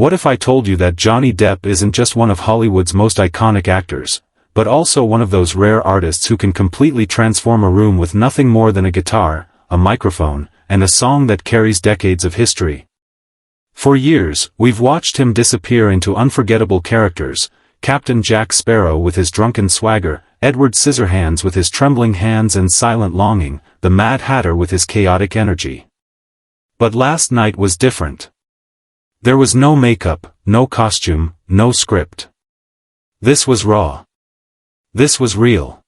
What if I told you that Johnny Depp isn't just one of Hollywood's most iconic actors, but also one of those rare artists who can completely transform a room with nothing more than a guitar, a microphone, and a song that carries decades of history? For years, we've watched him disappear into unforgettable characters: Captain Jack Sparrow with his drunken swagger, Edward Scissorhands with his trembling hands and silent longing, the Mad Hatter with his chaotic energy. But last night was different. There was no makeup, no costume, no script. This was raw. This was real.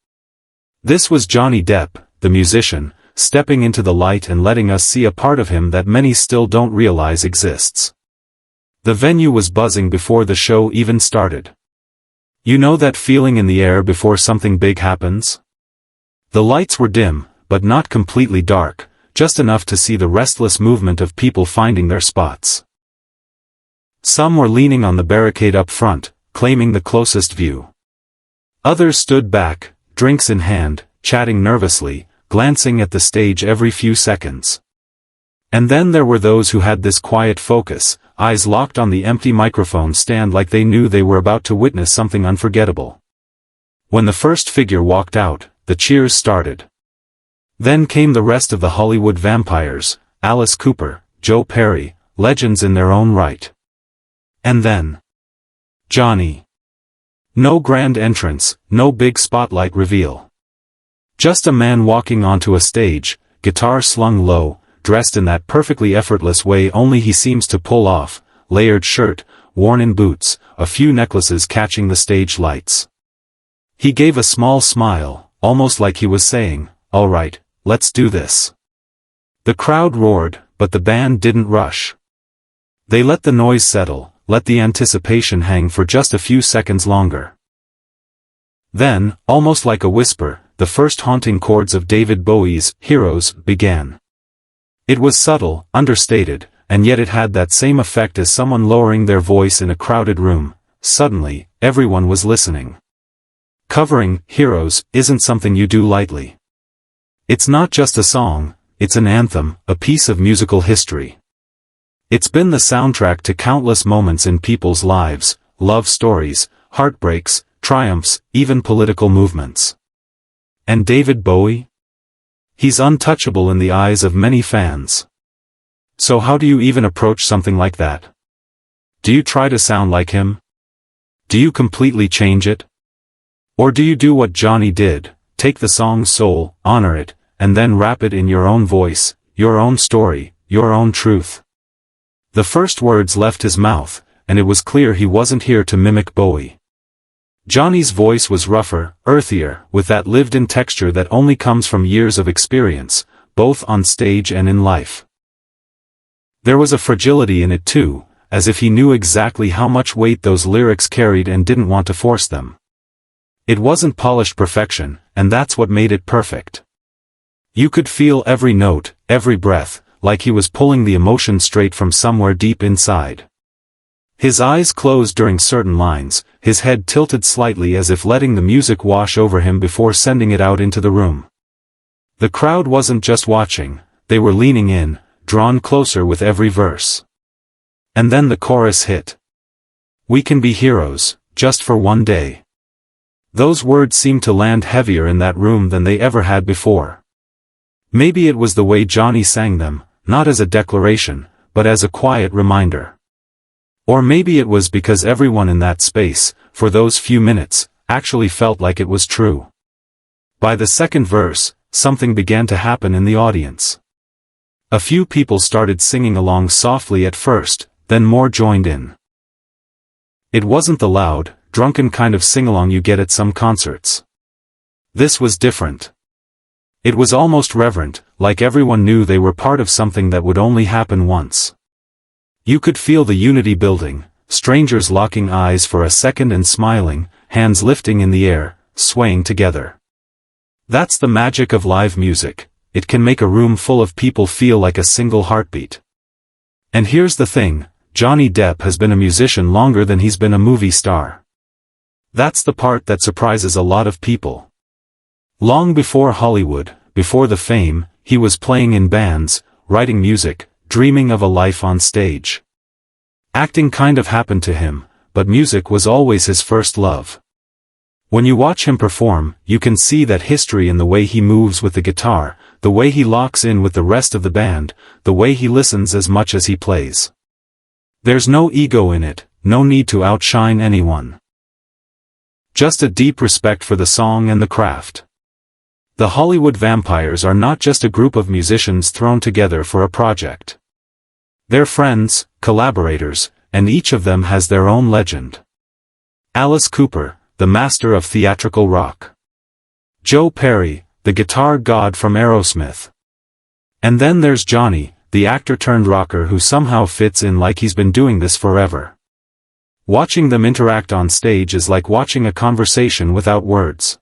This was Johnny Depp, the musician, stepping into the light and letting us see a part of him that many still don't realize exists. The venue was buzzing before the show even started. You know that feeling in the air before something big happens? The lights were dim, but not completely dark, just enough to see the restless movement of people finding their spots. Some were leaning on the barricade up front, claiming the closest view. Others stood back, drinks in hand, chatting nervously, glancing at the stage every few seconds. And then there were those who had this quiet focus, eyes locked on the empty microphone stand like they knew they were about to witness something unforgettable. When the first figure walked out, the cheers started. Then came the rest of the Hollywood vampires: Alice Cooper, Joe Perry, legends in their own right. And then Johnny. No grand entrance, no big spotlight reveal. Just a man walking onto a stage, guitar slung low, dressed in that perfectly effortless way only he seems to pull off, layered shirt, worn-in boots, a few necklaces catching the stage lights. He gave a small smile, almost like he was saying, "All right, let's do this." The crowd roared, but the band didn't rush. They let the noise settle, let the anticipation hang for just a few seconds longer. Then, almost like a whisper, the first haunting chords of David Bowie's Heroes began. It was subtle, understated, and yet it had that same effect as someone lowering their voice in a crowded room. Suddenly, everyone was listening. Covering Heroes isn't something you do lightly. It's not just a song, it's an anthem, a piece of musical history. It's been the soundtrack to countless moments in people's lives, love stories, heartbreaks, triumphs, even political movements. And David Bowie? He's untouchable in the eyes of many fans. So how do you even approach something like that? Do you try to sound like him? Do you completely change it? Or do you do what Johnny did, take the song's soul, honor it, and then wrap it in your own voice, your own story, your own truth? The first words left his mouth, and it was clear he wasn't here to mimic Bowie. Johnny's voice was rougher, earthier, with that lived-in texture that only comes from years of experience, both on stage and in life. There was a fragility in it too, as if he knew exactly how much weight those lyrics carried and didn't want to force them. It wasn't polished perfection, and that's what made it perfect. You could feel every note, every breath, like he was pulling the emotion straight from somewhere deep inside. His eyes closed during certain lines, his head tilted slightly as if letting the music wash over him before sending it out into the room. The crowd wasn't just watching, they were leaning in, drawn closer with every verse. And then the chorus hit. "We can be heroes, just for one day." Those words seemed to land heavier in that room than they ever had before. Maybe it was the way Johnny sang them, not as a declaration, but as a quiet reminder. Or maybe it was because everyone in that space, for those few minutes, actually felt like it was true. By the second verse, something began to happen in the audience. A few people started singing along softly at first, then more joined in. It wasn't the loud, drunken kind of sing-along you get at some concerts. This was different. It was almost reverent, like everyone knew they were part of something that would only happen once. You could feel the unity building, strangers locking eyes for a second and smiling, hands lifting in the air, swaying together. That's the magic of live music. It can make a room full of people feel like a single heartbeat. And here's the thing, Johnny Depp has been a musician longer than he's been a movie star. That's the part that surprises a lot of people. Long before Hollywood, before the fame, he was playing in bands, writing music, dreaming of a life on stage. Acting kind of happened to him, but music was always his first love. When you watch him perform, you can see that history in the way he moves with the guitar, the way he locks in with the rest of the band, the way he listens as much as he plays. There's no ego in it, no need to outshine anyone. Just a deep respect for the song and the craft. The Hollywood Vampires are not just a group of musicians thrown together for a project. They're friends, collaborators, and each of them has their own legend. Alice Cooper, the master of theatrical rock. Joe Perry, the guitar god from Aerosmith. And then there's Johnny, the actor turned rocker who somehow fits in like he's been doing this forever. Watching them interact on stage is like watching a conversation without words.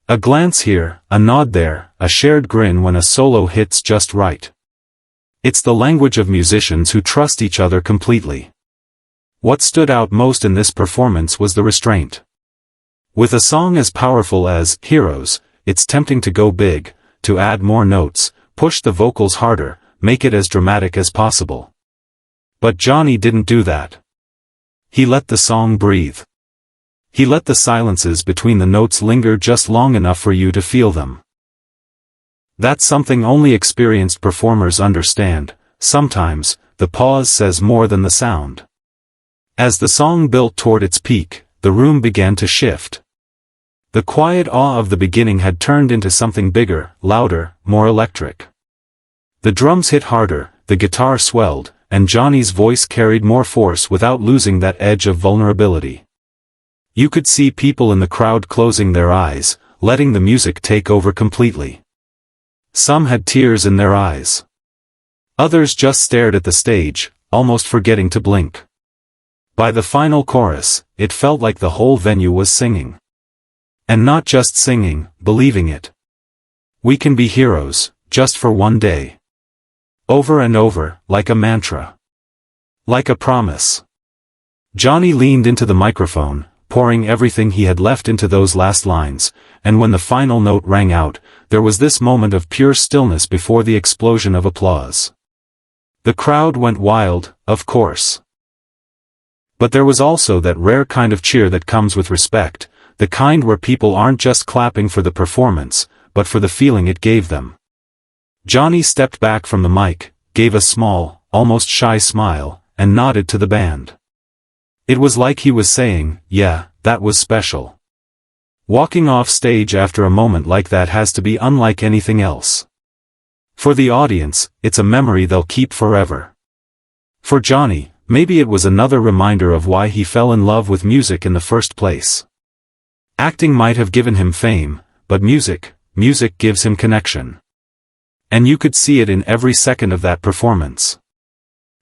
A glance here, a nod there, a shared grin when a solo hits just right. It's the language of musicians who trust each other completely. What stood out most in this performance was the restraint. With a song as powerful as Heroes, it's tempting to go big, to add more notes, push the vocals harder, make it as dramatic as possible. But Johnny didn't do that. He let the song breathe. He let the silences between the notes linger just long enough for you to feel them. That's something only experienced performers understand. Sometimes, the pause says more than the sound. As the song built toward its peak, the room began to shift. The quiet awe of the beginning had turned into something bigger, louder, more electric. The drums hit harder, the guitar swelled, and Johnny's voice carried more force without losing that edge of vulnerability. You could see people in the crowd closing their eyes, letting the music take over completely. Some had tears in their eyes. Others just stared at the stage, almost forgetting to blink. By the final chorus, it felt like the whole venue was singing. And not just singing, believing it. We can be heroes, just for one day. Over and over, like a mantra. Like a promise. Johnny leaned into the microphone, pouring everything he had left into those last lines, and when the final note rang out, there was this moment of pure stillness before the explosion of applause. The crowd went wild, of course. But there was also that rare kind of cheer that comes with respect, the kind where people aren't just clapping for the performance, but for the feeling it gave them. Johnny stepped back from the mic, gave a small, almost shy smile, and nodded to the band. It was like he was saying, yeah, that was special. Walking off stage after a moment like that has to be unlike anything else. For the audience, it's a memory they'll keep forever. For Johnny, maybe it was another reminder of why he fell in love with music in the first place. Acting might have given him fame, but music gives him connection. And you could see it in every second of that performance.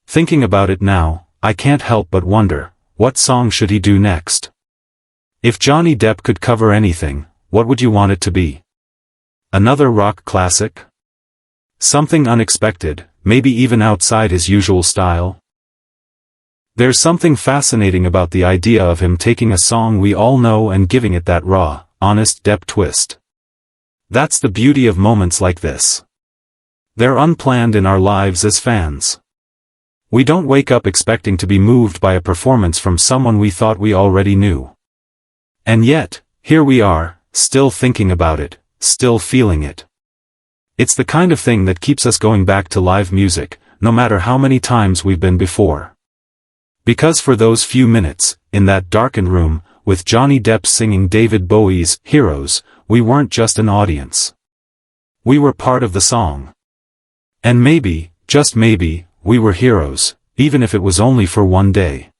Thinking about it now, I can't help but wonder, what song should he do next? If Johnny Depp could cover anything, what would you want it to be? Another rock classic? Something unexpected, maybe even outside his usual style? There's something fascinating about the idea of him taking a song we all know and giving it that raw, honest Depp twist. That's the beauty of moments like this. They're unplanned in our lives as fans. We don't wake up expecting to be moved by a performance from someone we thought we already knew. And yet, here we are, still thinking about it, still feeling it. It's the kind of thing that keeps us going back to live music, no matter how many times we've been before. Because for those few minutes, in that darkened room, with Johnny Depp singing David Bowie's Heroes, we weren't just an audience. We were part of the song. And maybe, just maybe, we were heroes, even if it was only for one day.